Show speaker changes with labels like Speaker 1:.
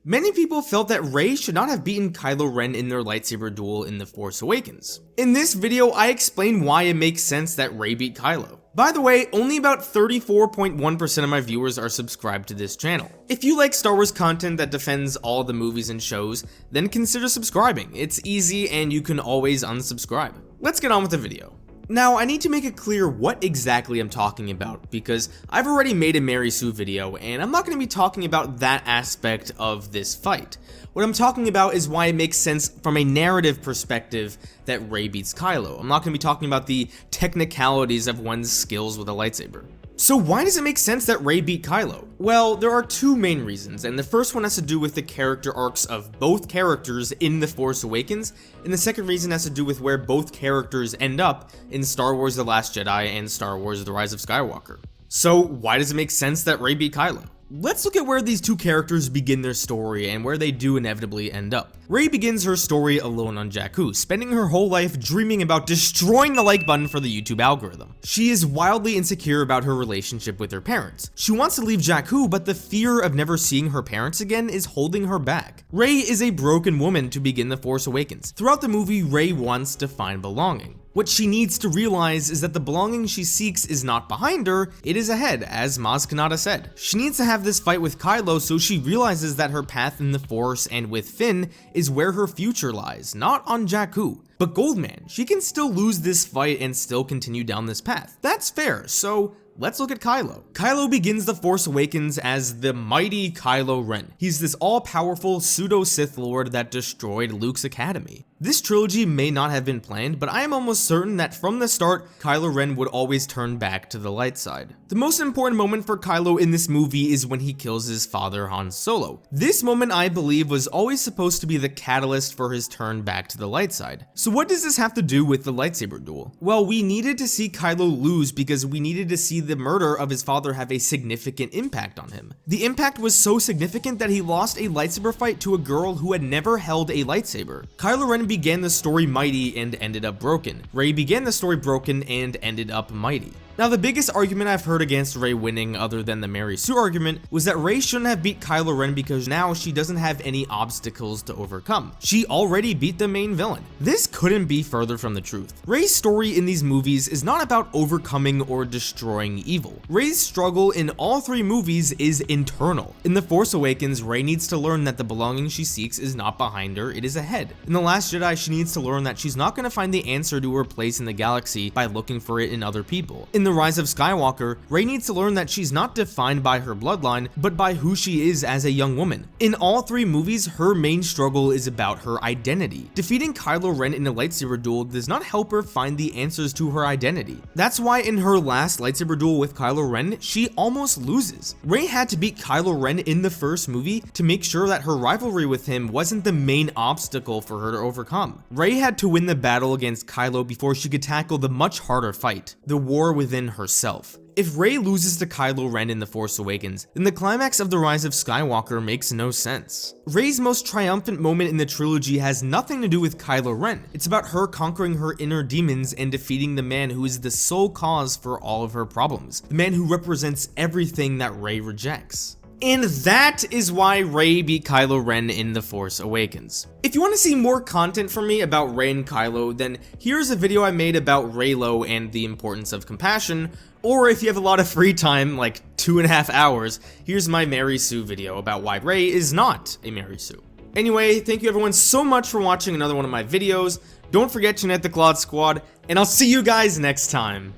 Speaker 1: Many people felt that Rey should not have beaten Kylo Ren in their lightsaber duel in The Force Awakens. In this video, I explain why it makes sense that Rey beat Kylo. By the way, only about 34.1% of my viewers are subscribed to this channel. If you like Star Wars content that defends all the movies and shows, then consider subscribing. It's easy and you can always unsubscribe. Let's get on with the video. Now, I need to make it clear what exactly I'm talking about, because I've already made a Mary Sue video, and I'm not going to be talking about that aspect of this fight. What I'm talking about is why it makes sense from a narrative perspective that Rey beats Kylo. I'm not going to be talking about the technicalities of one's skills with a lightsaber. So why does it make sense that Rey beat Kylo? Well, there are two main reasons, and the first one has to do with the character arcs of both characters in The Force Awakens, and the second reason has to do with where both characters end up in Star Wars The Last Jedi and Star Wars The Rise of Skywalker. So why does it make sense that Rey beat Kylo? Let's look at where these two characters begin their story and where they do inevitably end up. Rey begins her story alone on Jakku, spending her whole life dreaming about destroying the like button for the YouTube algorithm. She is wildly insecure about her relationship with her parents. She wants to leave Jakku, but the fear of never seeing her parents again is holding her back. Rey is a broken woman to begin The Force Awakens. Throughout the movie, Rey wants to find belonging. What she needs to realize is that the belonging she seeks is not behind her, it is ahead, as Maz Kanata said. She needs to have this fight with Kylo so she realizes that her path in the Force and with Finn is where her future lies, not on Jakku. But Goldman, she can still lose this fight and still continue down this path. That's fair, so let's look at Kylo. Kylo begins The Force Awakens as the mighty Kylo Ren. He's this all-powerful pseudo-Sith Lord that destroyed Luke's academy. This trilogy may not have been planned, but I am almost certain that from the start, Kylo Ren would always turn back to the light side. The most important moment for Kylo in this movie is when he kills his father, Han Solo. This moment, I believe, was always supposed to be the catalyst for his turn back to the light side. So what does this have to do with the lightsaber duel? Well, we needed to see Kylo lose because we needed to see the murder of his father have a significant impact on him. The impact was so significant that he lost a lightsaber fight to a girl who had never held a lightsaber. Kylo Ren began the story mighty and ended up broken. Rey began the story broken and ended up mighty. Now, the biggest argument I've heard against Rey winning, other than the Mary Sue argument, was that Rey shouldn't have beat Kylo Ren because now she doesn't have any obstacles to overcome. She already beat the main villain. This couldn't be further from the truth. Rey's story in these movies is not about overcoming or destroying evil. Rey's struggle in all three movies is internal. In The Force Awakens, Rey needs to learn that the belonging she seeks is not behind her, it is ahead. In The Last Jedi, she needs to learn that she's not going to find the answer to her place in the galaxy by looking for it in other people. In The Rise of Skywalker, Rey needs to learn that she's not defined by her bloodline, but by who she is as a young woman. In all three movies, her main struggle is about her identity. Defeating Kylo Ren in a lightsaber duel does not help her find the answers to her identity. That's why in her last lightsaber duel with Kylo Ren, she almost loses. Rey had to beat Kylo Ren in the first movie to make sure that her rivalry with him wasn't the main obstacle for her to overcome. Rey had to win the battle against Kylo before she could tackle the much harder fight, the war within herself. If Rey loses to Kylo Ren in The Force Awakens, then the climax of The Rise of Skywalker makes no sense. Rey's most triumphant moment in the trilogy has nothing to do with Kylo Ren. It's about her conquering her inner demons and defeating the man who is the sole cause for all of her problems, the man who represents everything that Rey rejects. And that is why Rey beat Kylo Ren in The Force Awakens. If you want to see more content from me about Rey and Kylo, then here's a video I made about Reylo and the importance of compassion, or if you have a lot of free time, like 2.5 hours, here's my Mary Sue video about why Rey is not a Mary Sue. Anyway, thank you everyone so much for watching another one of my videos. Don't forget to net the Claude Squad, and I'll see you guys next time.